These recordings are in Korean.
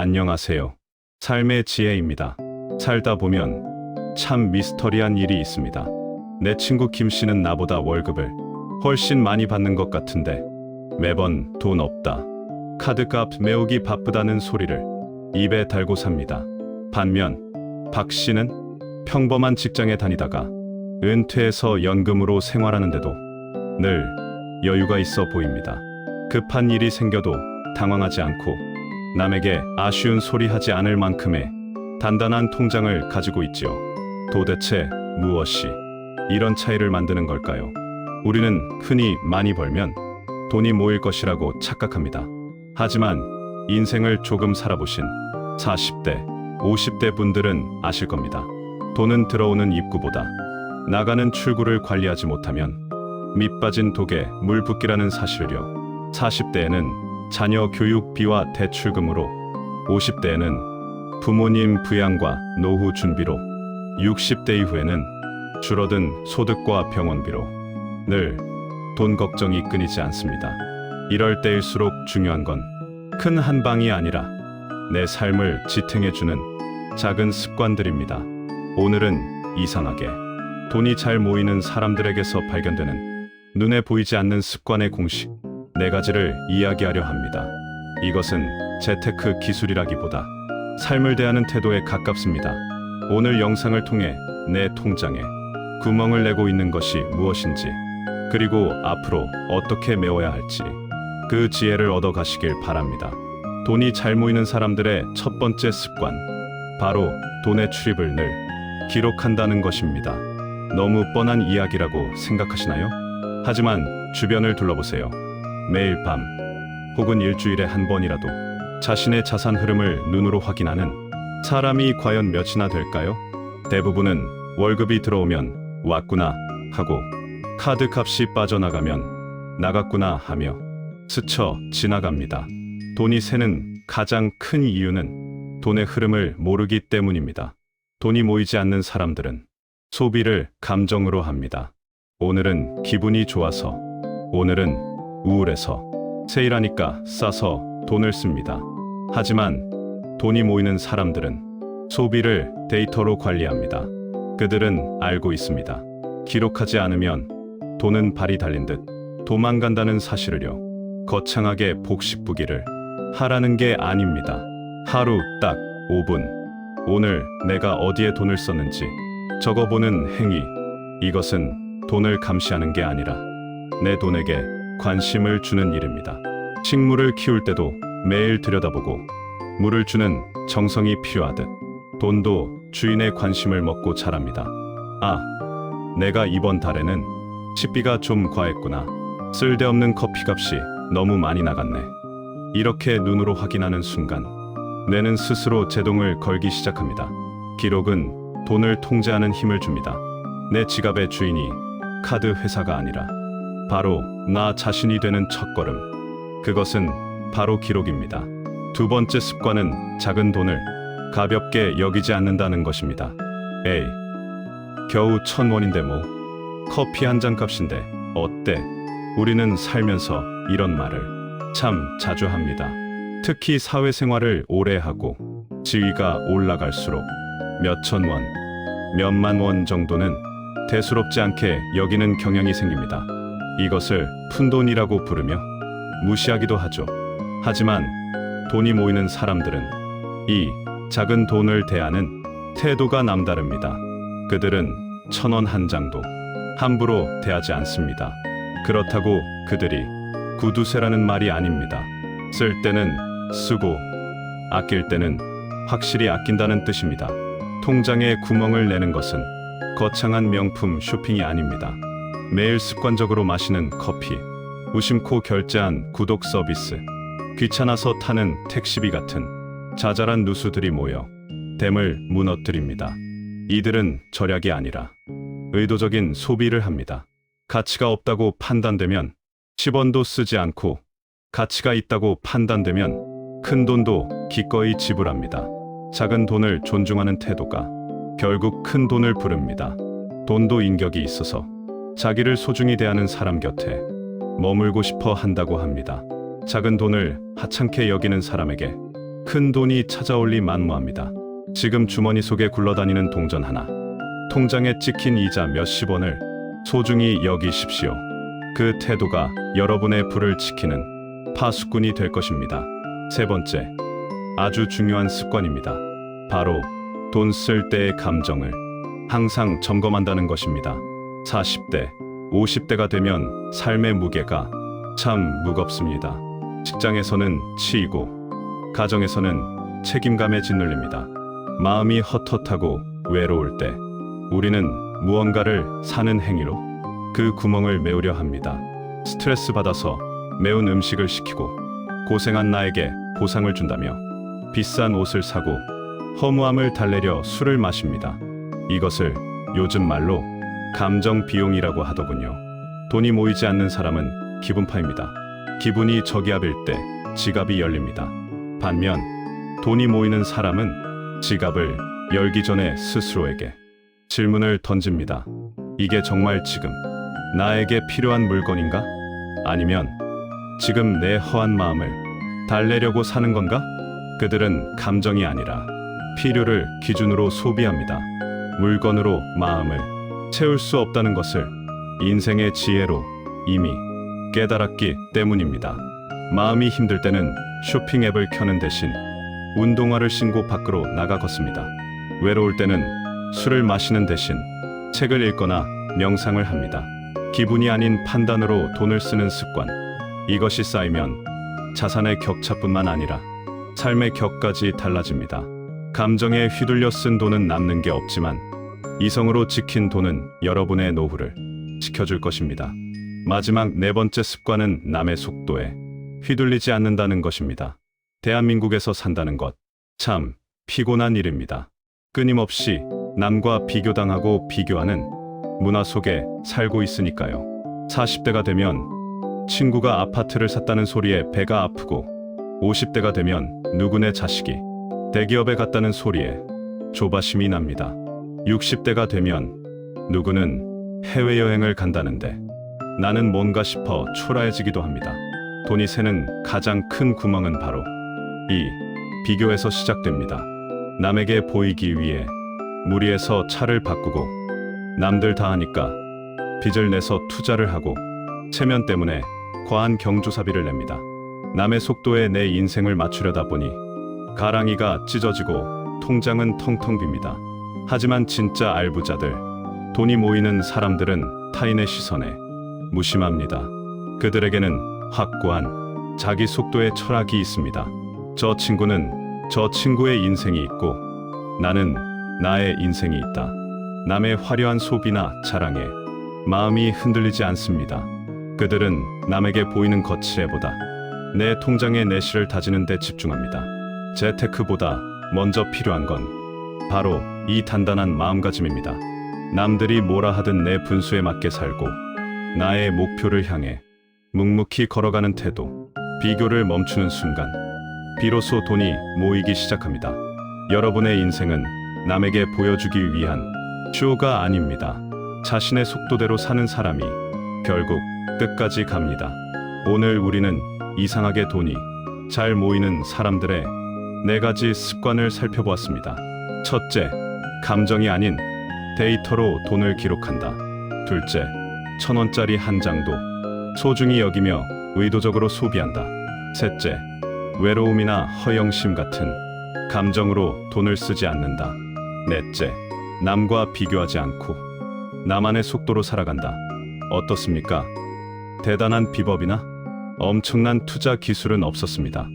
안녕하세요. 삶의 지혜입니다. 살다 보면 참 미스터리한 일이 있습니다. 내 친구 김 씨는 나보다 월급을 훨씬 많이 받는 것 같은데 매번 돈 없다, 카드값 메우기 바쁘다는 소리를 입에 달고 삽니다. 반면 박 씨는 평범한 직장에 다니다가 은퇴해서 연금으로 생활하는데도 늘 여유가 있어 보입니다. 급한 일이 생겨도 당황하지 않고 남에게 아쉬운 소리 하지 않을 만큼의 단단한 통장을 가지고 있지요. 도대체 무엇이 이런 차이를 만드는 걸까요? 우리는 흔히 많이 벌면 돈이 모일 것이라고 착각합니다. 하지만 인생을 조금 살아보신 40대, 50대 분들은 아실 겁니다. 돈은 들어오는 입구보다 나가는 출구를 관리하지 못하면 밑 빠진 독에 물 붓기라는 사실을요. 40대에는 자녀 교육비와 대출금으로, 50대에는 부모님 부양과 노후 준비로, 60대 이후에는 줄어든 소득과 병원비로 늘 돈 걱정이 끊이지 않습니다. 이럴 때일수록 중요한 건 큰 한 방이 아니라 내 삶을 지탱해주는 작은 습관들입니다. 오늘은 이상하게 돈이 잘 모이는 사람들에게서 발견되는 눈에 보이지 않는 습관의 공식 4가지를 이야기하려 합니다. 이것은 재테크 기술이라기보다 삶을 대하는 태도에 가깝습니다. 오늘 영상을 통해 내 통장에 구멍을 내고 있는 것이 무엇인지, 그리고 앞으로 어떻게 메워야 할지 그 지혜를 얻어 가시길 바랍니다. 돈이 잘 모이는 사람들의 첫 번째 습관, 바로 돈의 출입을 늘 기록한다는 것입니다. 너무 뻔한 이야기라고 생각하시나요? 하지만 주변을 둘러보세요. 매일 밤 혹은 일주일에 한 번이라도 자신의 자산 흐름을 눈으로 확인하는 사람이 과연 몇이나 될까요? 대부분은 월급이 들어오면 왔구나 하고, 카드 값이 빠져나가면 나갔구나 하며 스쳐 지나갑니다. 돈이 새는 가장 큰 이유는 돈의 흐름을 모르기 때문입니다. 돈이 모이지 않는 사람들은 소비를 감정으로 합니다. 오늘은 기분이 좋아서, 오늘은 우울해서, 세일하니까 싸서 돈을 씁니다. 하지만 돈이 모이는 사람들은 소비를 데이터로 관리합니다. 그들은 알고 있습니다. 기록하지 않으면 돈은 발이 달린 듯 도망간다는 사실을요. 거창하게 복식부기를 하라는 게 아닙니다. 하루 딱 5분, 오늘 내가 어디에 돈을 썼는지 적어보는 행위. 이것은 돈을 감시하는 게 아니라 내 돈에게 관심을 주는 일입니다. 식물을 키울 때도 매일 들여다보고 물을 주는 정성이 필요하듯 돈도 주인의 관심을 먹고 자랍니다. 아, 내가 이번 달에는 식비가 좀 과했구나. 쓸데없는 커피값이 너무 많이 나갔네. 이렇게 눈으로 확인하는 순간 뇌는 스스로 제동을 걸기 시작합니다. 기록은 돈을 통제하는 힘을 줍니다. 내 지갑의 주인이 카드 회사가 아니라 바로 나 자신이 되는 첫걸음. 그것은 바로 기록입니다. 두 번째 습관은 작은 돈을 가볍게 여기지 않는다는 것입니다. 에이, 겨우 1,000원인데 뭐, 커피 한 잔 값인데 어때? 우리는 살면서 이런 말을 참 자주 합니다. 특히 사회생활을 오래 하고 지위가 올라갈수록 몇천 원, 몇만 원 정도는 대수롭지 않게 여기는 경향이 생깁니다. 이것을 푼돈이라고 부르며 무시하기도 하죠. 하지만 돈이 모이는 사람들은 이 작은 돈을 대하는 태도가 남다릅니다. 그들은 1,000원 한 장도 함부로 대하지 않습니다. 그렇다고 그들이 구두쇠라는 말이 아닙니다. 쓸 때는 쓰고 아낄 때는 확실히 아낀다는 뜻입니다. 통장에 구멍을 내는 것은 거창한 명품 쇼핑이 아닙니다. 매일 습관적으로 마시는 커피, 무심코 결제한 구독 서비스, 귀찮아서 타는 택시비 같은 자잘한 누수들이 모여 댐을 무너뜨립니다. 이들은 절약이 아니라 의도적인 소비를 합니다. 가치가 없다고 판단되면 10원도 쓰지 않고, 가치가 있다고 판단되면 큰 돈도 기꺼이 지불합니다. 작은 돈을 존중하는 태도가 결국 큰 돈을 부릅니다. 돈도 인격이 있어서 자기를 소중히 대하는 사람 곁에 머물고 싶어 한다고 합니다. 작은 돈을 하찮게 여기는 사람에게 큰 돈이 찾아올리 만무합니다. 지금 주머니 속에 굴러다니는 동전 하나, 통장에 찍힌 이자 몇십 원을 소중히 여기십시오. 그 태도가 여러분의 부를 지키는 파수꾼이 될 것입니다. 세 번째, 아주 중요한 습관입니다. 바로 돈 쓸 때의 감정을 항상 점검한다는 것입니다. 40대, 50대가 되면 삶의 무게가 참 무겁습니다. 직장에서는 치이고, 가정에서는 책임감에 짓눌립니다. 마음이 헛헛하고 외로울 때 우리는 무언가를 사는 행위로 그 구멍을 메우려 합니다. 스트레스 받아서 매운 음식을 시키고, 고생한 나에게 보상을 준다며 비싼 옷을 사고, 허무함을 달래려 술을 마십니다. 이것을 요즘 말로 감정 비용이라고 하더군요. 돈이 모이지 않는 사람은 기분파입니다. 기분이 저기압일 때 지갑이 열립니다. 반면 돈이 모이는 사람은 지갑을 열기 전에 스스로에게 질문을 던집니다. 이게 정말 지금 나에게 필요한 물건인가? 아니면 지금 내 허한 마음을 달래려고 사는 건가? 그들은 감정이 아니라 필요를 기준으로 소비합니다. 물건으로 마음을 채울 수 없다는 것을 인생의 지혜로 이미 깨달았기 때문입니다. 마음이 힘들 때는 쇼핑 앱을 켜는 대신 운동화를 신고 밖으로 나가 걷습니다. 외로울 때는 술을 마시는 대신 책을 읽거나 명상을 합니다. 기분이 아닌 판단으로 돈을 쓰는 습관, 이것이 쌓이면 자산의 격차뿐만 아니라 삶의 격까지 달라집니다. 감정에 휘둘려 쓴 돈은 남는 게 없지만 이성으로 지킨 돈은 여러분의 노후를 지켜줄 것입니다. 마지막 네 번째 습관은 남의 속도에 휘둘리지 않는다는 것입니다. 대한민국에서 산다는 것, 참 피곤한 일입니다. 끊임없이 남과 비교당하고 비교하는 문화 속에 살고 있으니까요. 40대가 되면 친구가 아파트를 샀다는 소리에 배가 아프고, 50대가 되면 누구네 자식이 대기업에 갔다는 소리에 조바심이 납니다. 60대가 되면 누구는 해외여행을 간다는데 나는 뭔가 싶어 초라해지기도 합니다. 돈이 새는 가장 큰 구멍은 바로 이 비교에서 시작됩니다. 남에게 보이기 위해 무리해서 차를 바꾸고, 남들 다 하니까 빚을 내서 투자를 하고, 체면 때문에 과한 경조사비를 냅니다. 남의 속도에 내 인생을 맞추려다 보니 가랑이가 찢어지고 통장은 텅텅 빕니다. 하지만 진짜 알부자들, 돈이 모이는 사람들은 타인의 시선에 무심합니다. 그들에게는 확고한 자기 속도의 철학이 있습니다. 저 친구는 저 친구의 인생이 있고 나는 나의 인생이 있다. 남의 화려한 소비나 자랑에 마음이 흔들리지 않습니다. 그들은 남에게 보이는 거치애보다 내 통장의 내실을 다지는 데 집중합니다. 재테크보다 먼저 필요한 건 바로 이 단단한 마음가짐입니다. 남들이 뭐라 하든 내 분수에 맞게 살고 나의 목표를 향해 묵묵히 걸어가는 태도, 비교를 멈추는 순간 비로소 돈이 모이기 시작합니다. 여러분의 인생은 남에게 보여주기 위한 쇼가 아닙니다. 자신의 속도대로 사는 사람이 결국 끝까지 갑니다. 오늘 우리는 이상하게 돈이 잘 모이는 사람들의 4가지 습관을 살펴보았습니다. 첫째, 감정이 아닌 데이터로 돈을 기록한다. 둘째, 1,000원짜리 한 장도 소중히 여기며 의도적으로 소비한다. 셋째, 외로움이나 허영심 같은 감정으로 돈을 쓰지 않는다. 넷째, 남과 비교하지 않고 나만의 속도로 살아간다. 어떻습니까? 대단한 비법이나 엄청난 투자 기술은 없었습니다.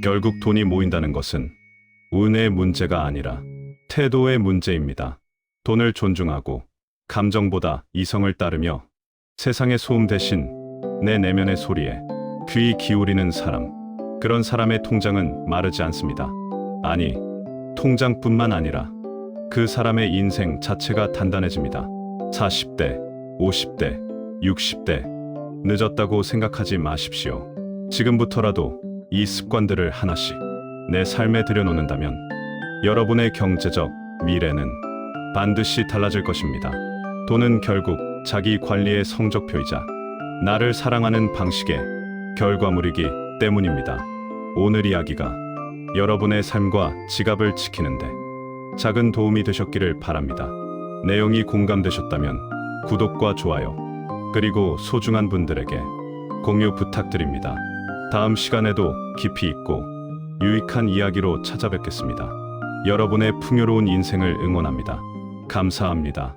결국 돈이 모인다는 것은 운의 문제가 아니라 태도의 문제입니다. 돈을 존중하고 감정보다 이성을 따르며 세상의 소음 대신 내 내면의 소리에 귀 기울이는 사람, 그런 사람의 통장은 마르지 않습니다. 아니, 통장뿐만 아니라 그 사람의 인생 자체가 단단해집니다. 40대, 50대, 60대 늦었다고 생각하지 마십시오. 지금부터라도 이 습관들을 하나씩 내 삶에 들여놓는다면 여러분의 경제적 미래는 반드시 달라질 것입니다. 돈은 결국 자기 관리의 성적표이자 나를 사랑하는 방식의 결과물이기 때문입니다. 오늘 이야기가 여러분의 삶과 지갑을 지키는데 작은 도움이 되셨기를 바랍니다. 내용이 공감되셨다면 구독과 좋아요, 그리고 소중한 분들에게 공유 부탁드립니다. 다음 시간에도 깊이 있고 유익한 이야기로 찾아뵙겠습니다. 여러분의 풍요로운 인생을 응원합니다. 감사합니다.